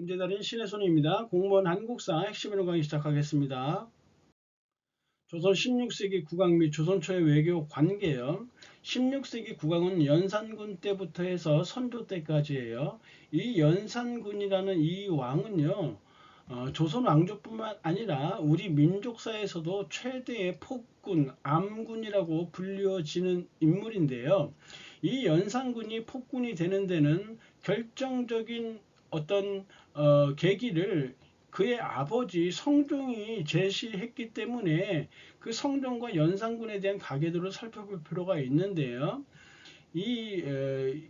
문제달인 신혜손입니다. 공무원 한국사 핵심 이론 강의 시작하겠습니다. 조선 16세기 국왕 및 조선 초의 외교 관계요. 16세기 국왕은 연산군 때부터 해서 선조 때까지예요. 이 연산군이라는 이 왕은요. 조선 왕조뿐만 아니라 우리 민족사에서도 최대의 폭군, 암군이라고 불리워지는 인물인데요. 이 연산군이 폭군이 되는 데는 결정적인 어떤 계기를 그의 아버지 성종이 제시했기 때문에 그 성종과 연산군에 대한 가계도를 살펴볼 필요가 있는데요. 이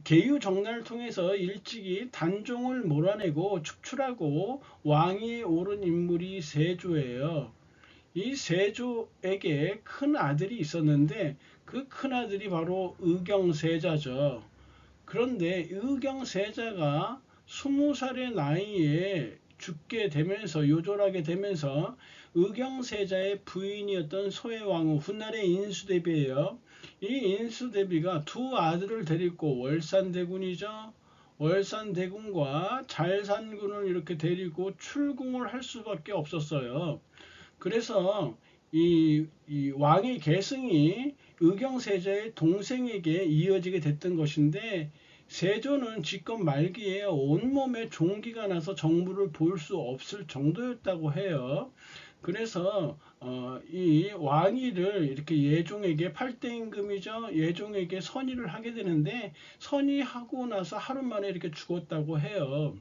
계유정난을 통해서 일찍이 단종을 몰아내고 축출하고 왕위에 오른 인물이 세조예요. 이 세조에게 큰 아들이 있었는데 그 큰 아들이 바로 의경세자죠. 그런데 의경세자가 20살의 나이에 죽게 되면서 요절하게 되면서 의경세자의 부인이었던 소해왕후 훗날의 인수대비예요. 이 인수대비가 두 아들을 데리고 월산대군이죠. 월산대군과 잘산군을 이렇게 데리고 출궁을 할 수밖에 없었어요. 그래서 이 왕의 계승이 의경세자의 동생에게 이어지게 됐던 것인데 세조는 집권 말기에 온몸에 종기가 나서 정부를 볼 수 없을 정도였다고 해요. 그래서 이 왕위를 이렇게 예종에게 8대 임금이죠. 예종에게 선의를 하게 되는데 선의하고 나서 하루 만에 이렇게 죽었다고 해요.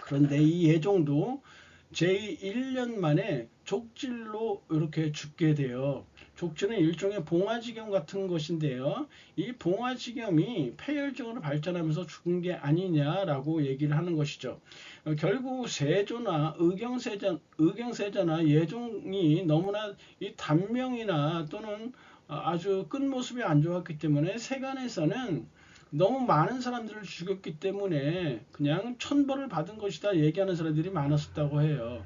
그런데 이 예종도 제1년 만에 족질로 이렇게 죽게 돼요. 족질은 일종의 봉화지겸 같은 것인데요. 이 봉화지겸이 폐혈증으로 발전하면서 죽은 게 아니냐라고 얘기를 하는 것이죠. 결국 세조나 의경세자나 예종이 너무나 이 단명이나 또는 아주 끝모습이 안 좋았기 때문에 세간에서는 너무 많은 사람들을 죽였기 때문에 그냥 천벌을 받은 것이다 얘기하는 사람들이 많았었다고 해요.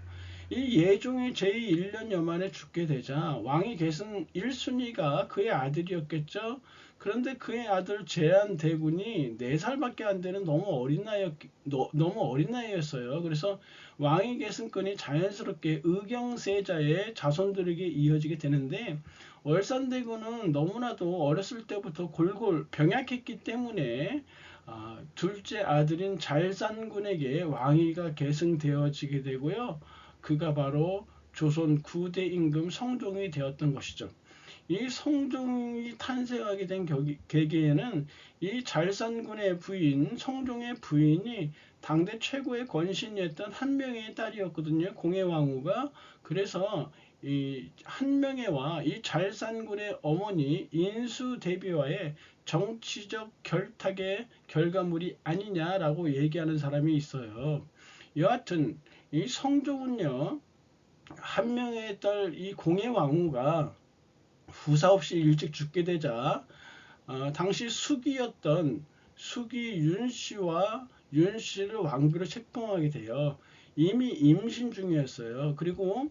이 예종이 제1년 만에 죽게 되자 왕위 계승 1순위가 그의 아들이었겠죠. 그런데 그의 아들 제한대군이 4살밖에 안 되는 너무 어린 나이였어요. 그래서 왕위 계승권이 자연스럽게 의경세자의 자손들에게 이어지게 되는데 월산대군은 너무나도 어렸을 때부터 골골 병약했기 때문에 둘째 아들인 잘산군에게 왕위가 계승되어지게 되고요. 그가 바로 조선 9대 임금 성종이 되었던 것이죠. 이 성종이 탄생하게 된 계기에는 이 잘산군의 부인, 성종의 부인이 당대 최고의 권신이었던 한명회의 딸이었거든요. 공해왕후가. 그래서 이 한명회와 이 잘산군의 어머니 인수대비와의 정치적 결탁의 결과물이 아니냐라고 얘기하는 사람이 있어요. 여하튼 이 성종은요, 한명회의 딸 이 공해왕후가 후사 없이 일찍 죽게 되자 당시 숙이었던 숙이 윤씨와 윤씨를 왕비로 책봉하게 돼요. 이미 임신 중이었어요. 그리고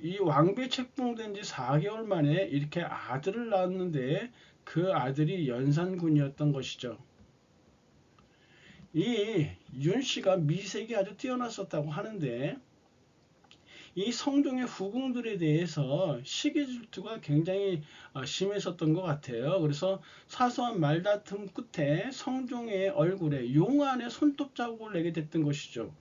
이 왕비 책봉된 지 4개월 만에 이렇게 아들을 낳았는데 그 아들이 연산군이었던 것이죠. 이 윤씨가 미색이 아주 뛰어났었다고 하는데 이 성종의 후궁들에 대해서 시기 질투가 굉장히 심했었던 것 같아요. 그래서 사소한 말다툼 끝에 성종의 얼굴에 용안에 손톱 자국을 내게 됐던 것이죠.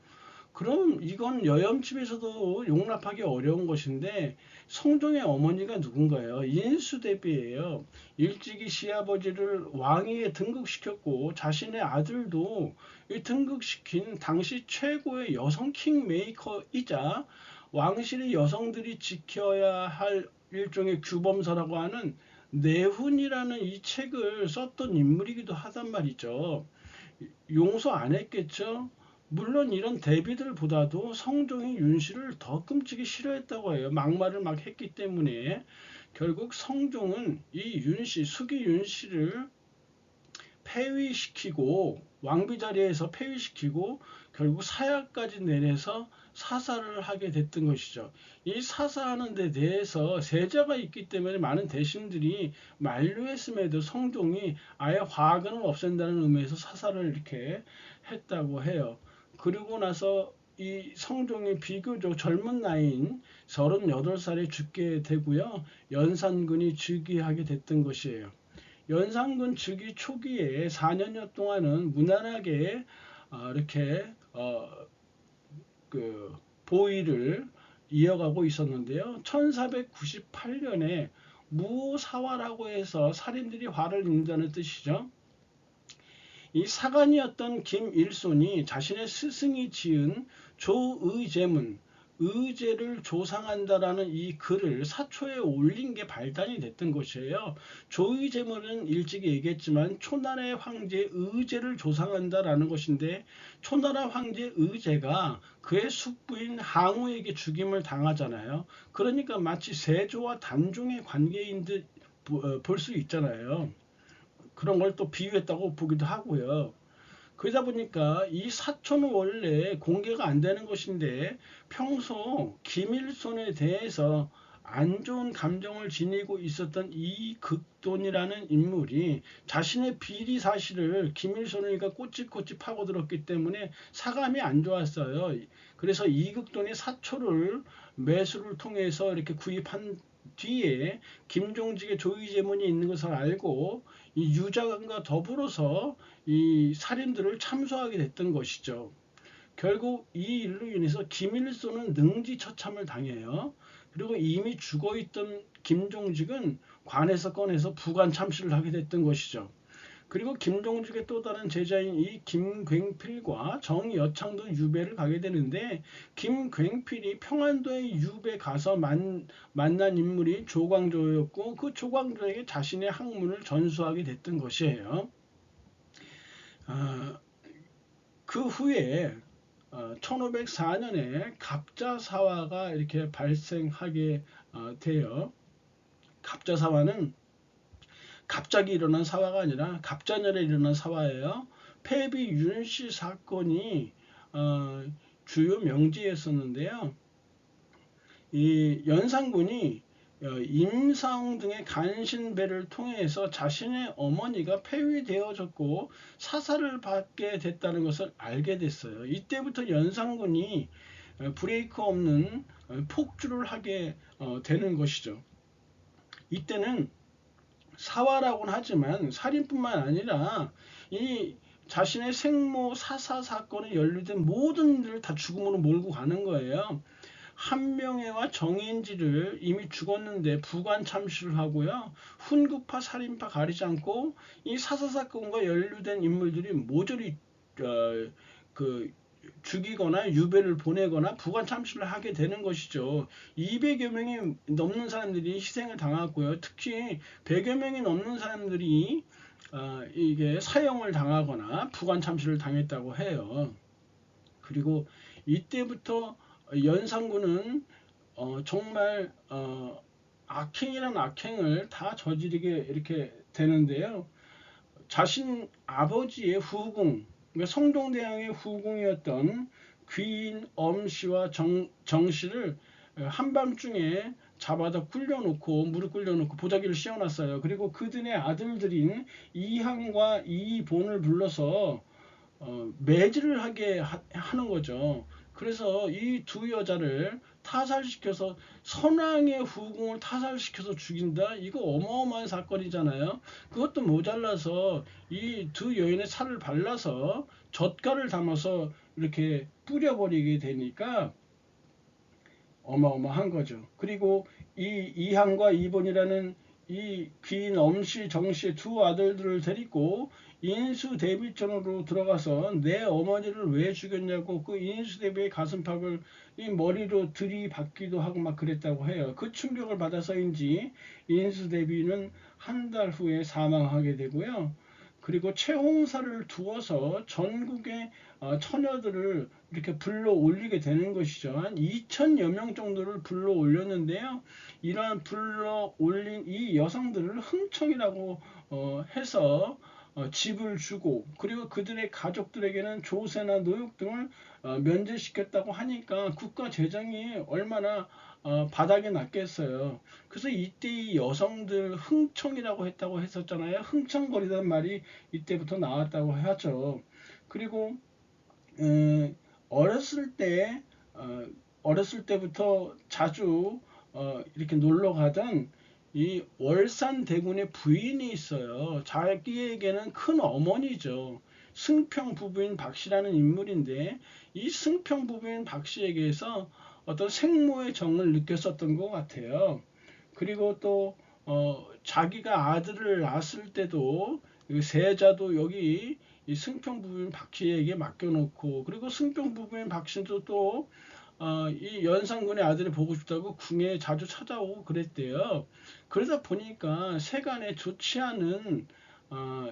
그럼 이건 여염집에서도 용납하기 어려운 것인데 성종의 어머니가 누군가요? 인수대비예요. 일찍이 시아버지를 왕위에 등극시켰고 자신의 아들도 등극시킨 당시 최고의 여성 킹메이커이자 왕실의 여성들이 지켜야 할 일종의 규범서라고 하는 내훈이라는 이 책을 썼던 인물이기도 하단 말이죠. 용서 안 했겠죠? 물론 이런 대비들보다도 성종이 윤씨를 더 끔찍이 싫어했다고 해요. 막말을 막 했기 때문에 결국 성종은 이 윤씨, 숙이 윤씨를 폐위시키고 왕비 자리에서 폐위시키고 결국 사야까지 내려서 사살을 하게 됐던 것이죠. 이 사사하는 데 대해서 세자가 있기 때문에 많은 대신들이 만류했음에도 성종이 아예 화근을 없앤다는 의미에서 사살을 이렇게 했다고 해요. 그리고 나서 이 성종이 비교적 젊은 나이인 38살에 죽게 되고요. 연산군이 즉위하게 됐던 것이에요. 연산군 즉위 초기에 4년여 동안은 무난하게 이렇게 그 보위를 이어가고 있었는데요. 1498년에 무사화라고 해서 살인들이 화를 낸다는 뜻이죠. 이 사관이었던 김일손이 자신의 스승이 지은 조의제문, 의제를 조상한다라는 이 글을 사초에 올린 게 발단이 됐던 것이에요. 조의제문은 일찍이 얘기했지만 초나라의 황제 의제를 조상한다라는 것인데, 초나라 황제 의제가 그의 숙부인 항우에게 죽임을 당하잖아요. 그러니까 마치 세조와 단종의 관계인 듯 볼 수 있잖아요. 그런 걸 또 비유했다고 보기도 하고요. 그러다 보니까 이 사초는 원래 공개가 안 되는 것인데, 평소 김일손에 대해서 안 좋은 감정을 지니고 있었던 이 극돈이라는 인물이 자신의 비리 사실을 김일손이가 꼬치꼬치 파고들었기 때문에 사감이 안 좋았어요. 그래서 이극돈이 사초를 매수를 통해서 이렇게 구입한 뒤에 김종직의 조의제문이 있는 것을 알고 이 유자관과 더불어서 이 살인들을 참소하게 됐던 것이죠. 결국 이 일로 인해서 김일손은 능지처참을 당해요. 그리고 이미 죽어있던 김종직은 관에서 꺼내서 부관 참시를 하게 됐던 것이죠. 그리고 김종직의 또 다른 제자인 이 김굉필과 정여창도 유배를 가게 되는데, 김굉필이 평안도에 유배 가서 만난 인물이 조광조였고, 그 조광조에게 자신의 학문을 전수하게 됐던 것이에요. 그 후에 1504년에 갑자사화가 이렇게 발생하게 돼요. 갑자사화는 갑자기 일어난 사화가 아니라 갑자년에 일어난 사화예요. 폐비 윤씨 사건이 주요 명제였었는데요. 이 연산군이 임사홍 등의 간신배를 통해서 자신의 어머니가 폐위되어졌고 사살을 받게 됐다는 것을 알게 됐어요. 이때부터 연산군이 브레이크 없는 폭주를 하게 되는 것이죠. 이때는 사화라고는 하지만 살인뿐만 아니라 이 자신의 생모 사사 사건에 연루된 모든 일을 다 죽음으로 몰고 가는 거예요. 한명회와 정인지를 이미 죽었는데 부관 참시를 하고요. 훈구파 살인파 가리지 않고 이 사사 사건과 연루된 인물들이 모조리 그 죽이거나 유배를 보내거나 부관 참시를 하게 되는 것이죠. 200여 명이 넘는 사람들이 희생을 당하고요. 특히 100여 명이 넘는 사람들이 이게 사형을 당하거나 부관 참시를 당했다고 해요. 그리고 이때부터 연산군은 정말 악행이란 악행을 다 저지르게 이렇게 되는데요. 자신 아버지의 후궁, 그러니까 성종대왕의 후궁이었던 귀인 엄씨와 정씨를 한밤중에 잡아다 굴려놓고 무릎 굴려놓고 보자기를 씌워놨어요. 그리고 그들의 아들들인 이항과 이본을 불러서 매질을 하게 하는 거죠. 그래서 이 두 여자를 타살시켜서 선왕의 후궁을 타살시켜서 죽인다? 이거 어마어마한 사건이잖아요. 그것도 모자라서 이 두 여인의 살을 발라서 젓갈을 담아서 이렇게 뿌려버리게 되니까 어마어마한 거죠. 그리고 이 이항과 이본이라는 이 귀인 엄씨 정씨의 두 아들들을 데리고 인수대비전으로 들어가서 내 어머니를 왜 죽였냐고 그 인수대비의 가슴팍을 이 머리로 들이받기도 하고 막 그랬다고 해요. 그 충격을 받아서인지 인수대비는 한 달 후에 사망하게 되고요. 그리고 채홍사를 두어서 전국의 처녀들을 이렇게 불러 올리게 되는 것이죠. 한 2천여 명 정도를 불러 올렸는데요. 이러한 불러 올린 이 여성들을 흥청이라고 해서 집을 주고, 그리고 그들의 가족들에게는 조세나 노역 등을 면제시켰다고 하니까 국가 재정이 얼마나 바닥에 났겠어요. 그래서 이때 이 여성들 흥청이라고 했다고 했었잖아요. 흥청거리던 말이 이때부터 나왔다고 하죠. 그리고 어렸을 때 어렸을 때부터 자주 이렇게 놀러 가던 이 월산대군의 부인이 있어요. 자기에게는 큰 어머니죠. 승평 부부인 박씨라는 인물인데 이 승평 부부인 박씨에게서 어떤 생모의 정을 느꼈었던 것 같아요. 그리고 또 자기가 아들을 낳았을 때도 그 세자도 여기 이 승평 부부인 박씨에게 맡겨놓고, 그리고 승평 부부인 박씨도 또 이 연산군의 아들을 보고 싶다고 궁에 자주 찾아오고 그랬대요. 그러다 보니까 세간에 좋지 않은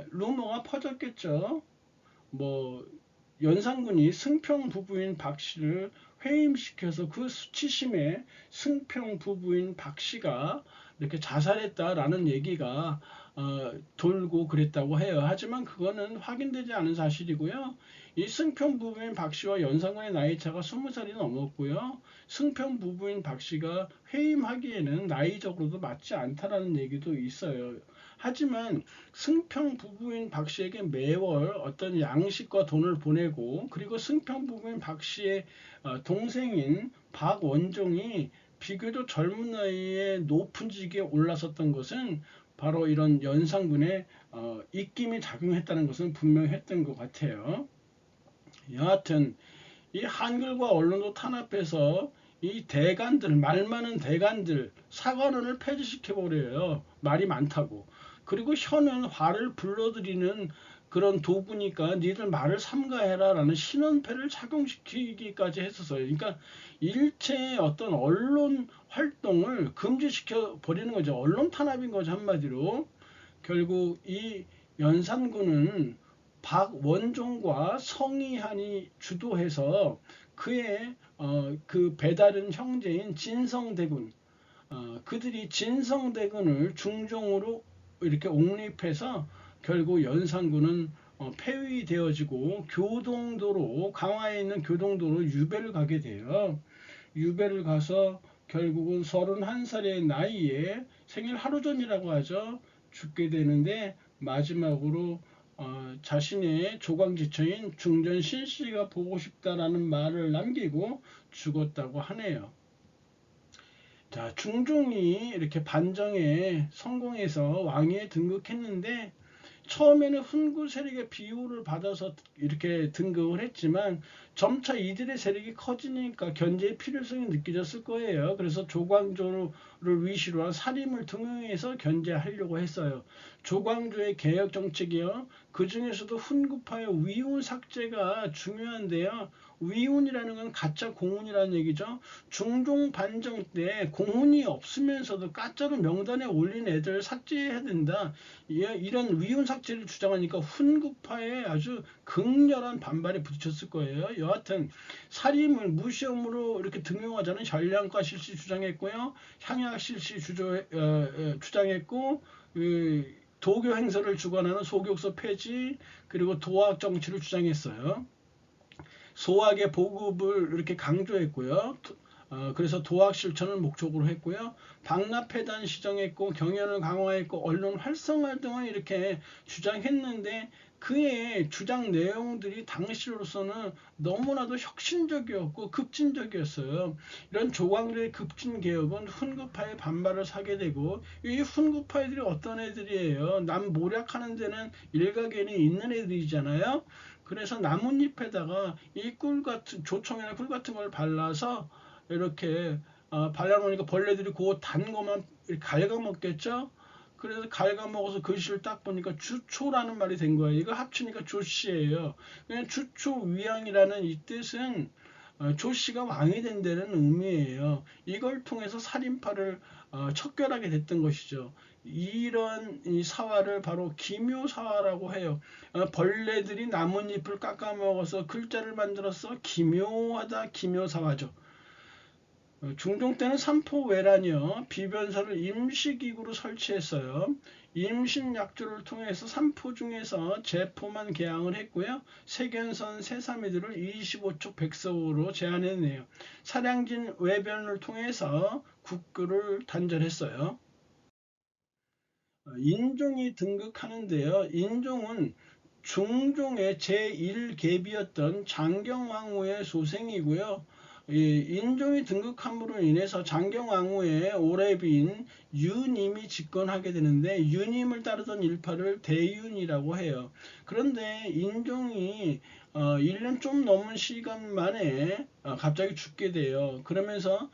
루머가 퍼졌겠죠. 뭐 연산군이 승평 부부인 박씨를 회임시켜서 그 수치심에 승평 부부인 박씨가 이렇게 자살했다라는 얘기가 돌고 그랬다고 해요. 하지만 그거는 확인되지 않은 사실이고요. 이 승평 부부인 박씨와 연산군의 나이 차가 20살이 넘었고요. 승평 부부인 박씨가 회임하기에는 나이적으로도 맞지 않다라는 얘기도 있어요. 하지만 승평 부부인 박씨에게 매월 어떤 양식과 돈을 보내고, 그리고 승평 부부인 박씨의 동생인 박원종이 비교적 젊은 나이에 높은 직에 올라섰던 것은 바로 이런 연산군의 입김이 작용했다는 것은 분명했던 것 같아요. 여하튼 이 한글과 언론도 탄압해서 이 대간들, 말 많은 대간들 사관원을 폐지시켜 버려요. 말이 많다고. 그리고 혀는 화를 불러들이는 그런 도구니까 니들 말을 삼가해라 라는 신원패를 착용시키기까지 했었어요. 그러니까 일체의 어떤 언론 활동을 금지시켜 버리는 거죠. 언론 탄압인 거죠, 한마디로. 결국 이 연산군은 박원종과 성희한이 주도해서 그의 그 배다른 형제인 진성대군, 그들이 진성대군을 중종으로 이렇게 옹립해서 결국 연산군은 폐위되어지고 교동도로, 강화에 있는 교동도로 유배를 가게 돼요. 유배를 가서 결국은 31살의 나이에, 생일 하루 전이라고 하죠, 죽게 되는데, 마지막으로 자신의 조광지처인 중전 신씨가 보고 싶다라는 말을 남기고 죽었다고 하네요. 자, 중종이 이렇게 반정에 성공해서 왕위에 등극했는데, 처음에는 훈구 세력의 비호를 받아서 이렇게 등극을 했지만 점차 이들의 세력이 커지니까 견제의 필요성이 느껴졌을 거예요. 그래서 조광조를 위시로 한 사림을 등용해서 견제하려고 했어요. 조광조의 개혁 정책이요, 그 중에서도 훈구파의 위훈 삭제가 중요한데요. 위훈이라는 건 가짜 공훈이라는 얘기죠. 중종 반정 때 공훈이 없으면서도 가짜로 명단에 올린 애들 삭제해야 된다, 이런 위훈 삭제를 주장하니까 훈구파에 아주 극렬한 반발에 부딪혔을 거예요. 여하튼 사림을 무시험으로 이렇게 등용하자는 전량과 실시 주장했고요, 향약 실시 주장했고, 도교 행사를 주관하는 소교서 폐지, 그리고 도학 정치를 주장했어요. 소학의 보급을 이렇게 강조했고요. 그래서 도학 실천을 목적으로 했고요. 방납회단 시정했고, 경연을 강화했고, 언론 활성화 등을 이렇게 주장했는데, 그의 주장 내용들이 당시로서는 너무나도 혁신적이었고 급진적이었어요. 이런 조광조의 급진 개혁은 훈구파의 반발을 사게 되고, 이 훈구파애들이 어떤 애들이에요? 남 모략하는 데는 일가견이 있는 애들이잖아요. 그래서 나뭇잎에다가 이 꿀 같은, 조청이나 꿀 같은 걸 발라서 이렇게 발라놓으니까 벌레들이 그 단 것만 이렇게 갉아먹겠죠. 그래서 갉아먹어서 글씨를 딱 보니까 주초라는 말이 된 거예요. 이거 합치니까 조씨예요. 그냥 주초위양이라는 이 뜻은 조씨가 왕이 된다는 의미예요. 이걸 통해서 살인파를 척결하게 됐던 것이죠. 이런 이 사화를 바로 기묘사화라고 해요. 벌레들이 나뭇잎을 깎아먹어서 글자를 만들어서 기묘하다, 기묘사화죠. 중종 때는 삼포외란이요, 비변사를 임시기구로 설치했어요. 임신약조를 통해서 삼포 중에서 제포만 개항을 했고요. 세견선 세사미들을 25촉 백석으로 제한했네요. 사량진 외변을 통해서 국교를 단절했어요. 인종이 등극하는데요. 인종은 중종의 제1계비였던 장경왕후의 소생이고요. 인종이 등극함으로 인해서 장경왕후의 오래비인 유님이 집권하게 되는데 유님을 따르던 일파를 대윤이라고 해요. 그런데 인종이 1년 좀 넘은 시간 만에 갑자기 죽게 돼요. 그러면서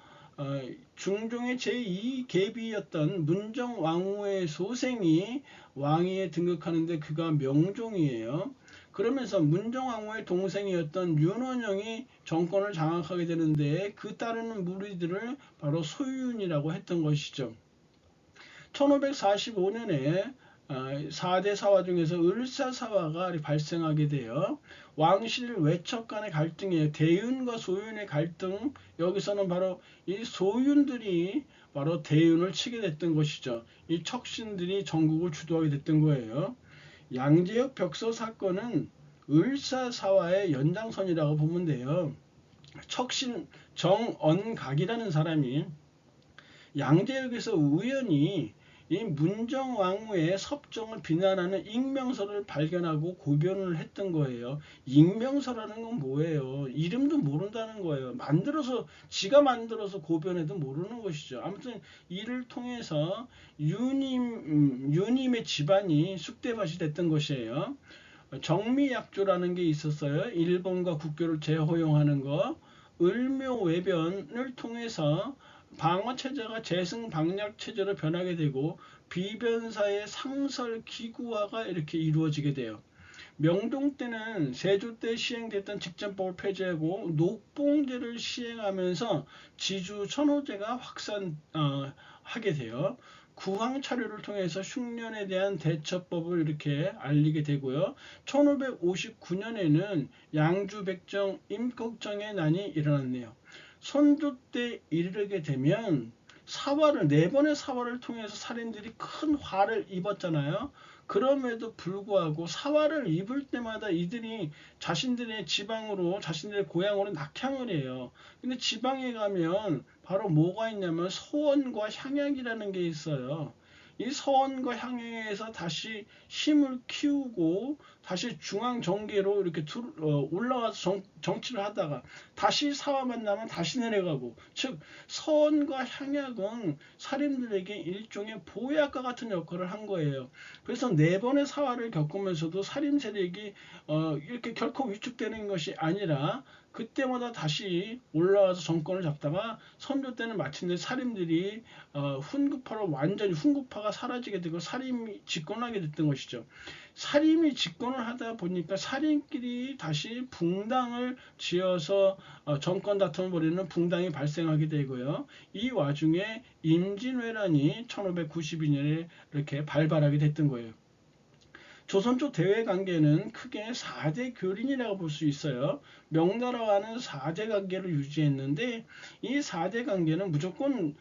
중종의 제2계비였던 문정왕후의 소생이 왕위에 등극하는데 그가 명종이에요. 그러면서 문정왕후의 동생이었던 윤원영이 정권을 장악하게 되는데 그 따르는 무리들을 바로 소윤이라고 했던 것이죠. 1545년에 4대 사화 중에서 을사사화가 발생하게 되어 왕실 외척 간의 갈등이에요. 대윤과 소윤의 갈등, 여기서는 바로 이 소윤들이 바로 대윤을 치게 됐던 것이죠. 이 척신들이 전국을 주도하게 됐던 거예요. 양재역 벽서 사건은 을사사화의 연장선이라고 보면 돼요. 척신 정언각이라는 사람이 양재역에서 우연히 이 문정왕후의 섭정을 비난하는 익명서를 발견하고 고변을 했던 거예요. 익명서라는 건 뭐예요? 이름도 모른다는 거예요. 지가 만들어서 고변해도 모르는 것이죠. 아무튼 이를 통해서 유님의 집안이 쑥대밭이 됐던 것이에요. 정미약조라는 게 있었어요. 일본과 국교를 재허용하는 거. 을묘외변을 통해서 방어체제가 재승방략체제로 변하게 되고 비변사의 상설기구화가 이렇게 이루어지게 돼요. 명종 때는 세조 때 시행됐던 직전법을 폐지하고 녹봉제를 시행하면서 지주 천호제가 확산하게 돼요. 구황 차류를 통해서 흉년에 대한 대처법을 이렇게 알리게 되고요. 1559년에는 양주 백정 임꺽정의 난이 일어났네요. 선조 때 이르게 되면 네 번의 사화를 통해서 살인들이 큰 화를 입었잖아요. 그럼에도 불구하고 사화를 입을 때마다 이들이 자신들의 지방으로, 자신들의 고향으로 낙향을 해요. 근데 지방에 가면 바로 뭐가 있냐면 서원과 향약이라는 게 있어요. 이 서원과 향약에서 다시 힘을 키우고 다시 중앙 정계로 이렇게 올라와서 정치를 하다가 다시 사화 만나면 다시 내려가고, 즉 서원과 향약은 살인들에게 일종의 보약과 같은 역할을 한 거예요. 그래서 네 번의 사화를 겪으면서도 살인 세력이 이렇게 결코 위축되는 것이 아니라 그때마다 다시 올라와서 정권을 잡다가 선조 때는 마침내 살인들이 완전히 훈구파가 사라지게 되고 살인이 집권하게 됐던 것이죠. 살인이 집권을 하다 보니까 살인끼리 다시 붕당을 지어서 정권 다툼을 벌이는 붕당이 발생하게 되고요. 이 와중에 임진왜란이 1592년에 이렇게 발발하게 됐던 거예요. 조선족 대외 관계는 크게 4대 교린이라고 볼 수 있어요. 명나라와는 4대 관계를 유지했는데 이 4대 관계는 무조건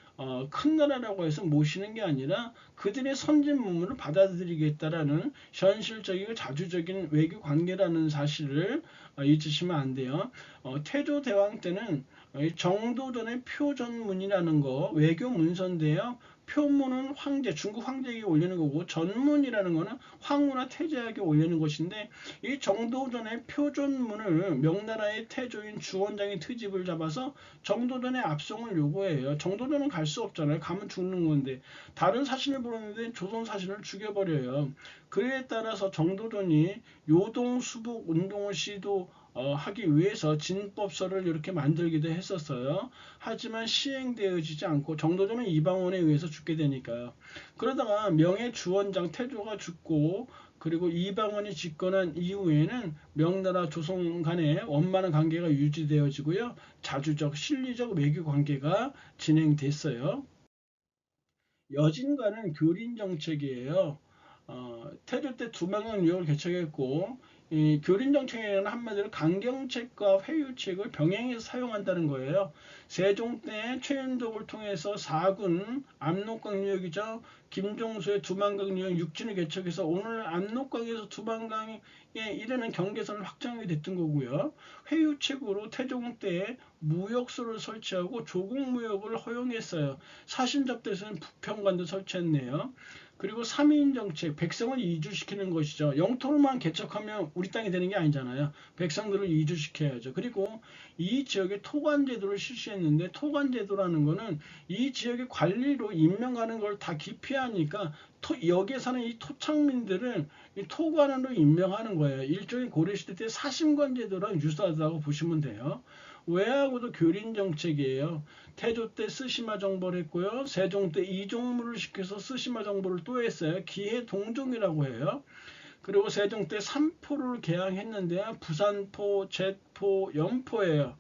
큰 나라라고 해서 모시는 게 아니라 그들의 선진 문물을 받아들이겠다라는 현실적이고 자주적인 외교 관계라는 사실을 잊으시면 안 돼요. 태조 대왕 때는 정도전의 표전문이라는 거 외교 문서인데요. 표문은 중국 황제에게 올리는 거고 전문이라는 거는 황후나 태제에게 올리는 것인데 이 정도전의 표전문을 명나라의 태조인 주원장이 트집을 잡아서 정도전의 압송을 요구해요. 정도전은 갈 수 없잖아요. 가면 죽는 건데 다른 사신을 부르는데 조선 사신을 죽여버려요. 그에 따라서 정도전이 요동 수복 운동을 하기 위해서 진법서를 이렇게 만들기도 했었어요. 하지만 시행되어지지 않고 정도전은 이방원에 의해서 죽게 되니까요. 그러다가 명예 주원장 태조가 죽고 그리고 이방원이 집권한 이후에는 명나라 조선 간의 원만한 관계가 유지되어지고요. 자주적 실리적 외교 관계가 진행됐어요. 여진과는 교린 정책이에요. 태조 때 두만강 유역을 개척했고 이 교린 정책에는 한마디로 강경책과 회유책을 병행해서 사용한다는 거예요. 세종 때 최윤덕을 통해서 4군 압록강 유역이죠. 김종수의 두만강 유역 6진을 개척해서 오늘 압록강에서 두만강에 이르는 경계선을 확장하게 됐던 거고요. 회유책으로 태종 때 무역소를 설치하고 조국무역을 허용했어요. 사신접대에서는 부평관도 설치했네요. 그리고 3인 정책, 백성을 이주시키는 것이죠. 영토로만 개척하면 우리 땅이 되는 게 아니잖아요. 백성들을 이주시켜야죠. 그리고 이 지역에 토관제도를 실시했는데, 토관제도라는 거는 이 지역의 관리로 임명하는 걸 다 기피하니까 여기에 사는 이 토착민들을 이 토관으로 임명하는 거예요. 일종의 고려시대 때 사심관제도랑 유사하다고 보시면 돼요. 외하고도 교린 정책이에요. 태조 때 쓰시마 정벌 했고요. 세종 때 이종무를 시켜서 쓰시마 정벌을 또 했어요. 기해 동종이라고 해요. 그리고 세종 때 삼포를 개항했는데요. 부산포, 제포, 연포예요.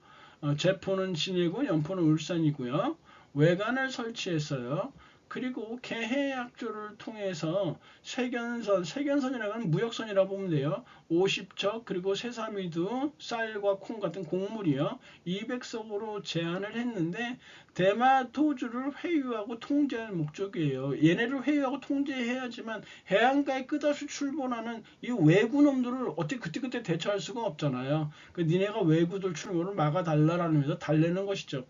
제포는 진해고 연포는 울산이고요. 외관을 설치했어요. 그리고 개해약조를 통해서 세견선이라는 건 무역선이라고 보면 돼요. 50척 그리고 새삼이두 쌀과 콩 같은 곡물이요. 200석으로 제한을 했는데 대마도주를 회유하고 통제할 목적이에요. 얘네를 회유하고 통제해야지만 해안가에 끝없이 출몰하는 이 왜구놈들을 어떻게 그때그때 대처할 수가 없잖아요. 니네가 왜구들 출몰을 막아달라라는 의미에서 달래는 것이죠.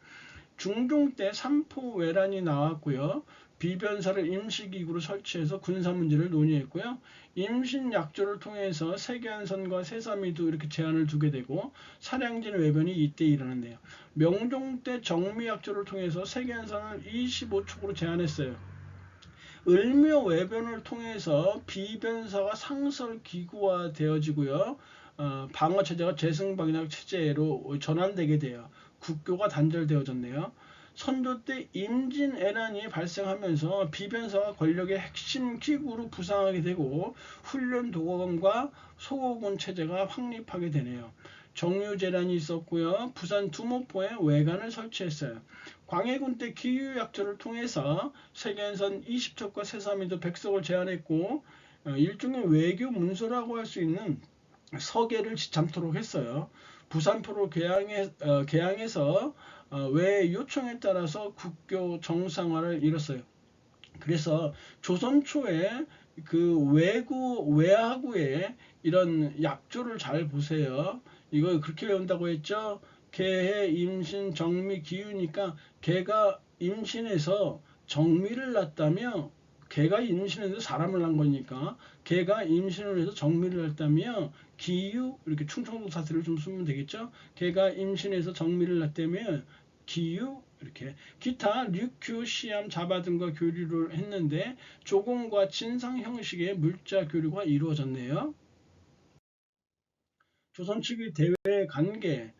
중종 때 삼포 외란이 나왔고요. 비변사를 임시기구로 설치해서 군사 문제를 논의했고요. 임신약조를 통해서 세계한선과 새삼이도 이렇게 제한을 두게 되고 사량진 외변이 이때 일어났네요. 명종 때 정미약조를 통해서 세계한선을 25촉으로 제한했어요. 을묘 외변을 통해서 비변사가 상설기구화 되어지고요. 방어체제가 재승방역 체제로 전환되게 돼요. 국교가 단절되어졌네요. 선조 때 임진애란이 발생하면서 비변사가 권력의 핵심 기구로 부상하게 되고 훈련 도검과 소고군 체제가 확립하게 되네요. 정유재란이 있었고요. 부산 두모포에 외관을 설치했어요. 광해군 때 기유약조를 통해서 세계한선 20척과 새삼이도 백석을 제한했고 일종의 외교 문서라고 할 수 있는 서계를 지참토록 했어요. 부산포로 개항해서 외 요청에 따라서 국교 정상화를 이뤘어요. 그래서 조선 초에 그 외하구의 이런 약조를 잘 보세요. 이거 그렇게 외운다고 했죠. 개해, 임신, 정미, 기유니까 개가 임신해서 정미를 낳았다며, 개가 임신해서 사람을 낳은 거니까 개가 임신을 해서 정미를 낳았다며 기유, 이렇게 충청도 사투리를 좀 쓰면 되겠죠. 개가 임신해서 정미를 낳았다며 기유, 이렇게 기타 류큐, 시암, 자바 등과 교류를 했는데 조공과 진상 형식의 물자 교류가 이루어졌네요. 조선 측의 대외 관계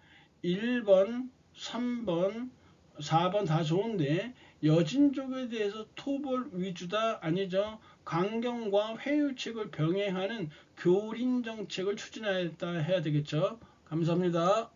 1번, 3번, 4번 다 좋은데 여진족에 대해서 토벌 위주다 아니죠. 강경과 회유책을 병행하는 교린 정책을 추진하였다 해야 되겠죠. 감사합니다.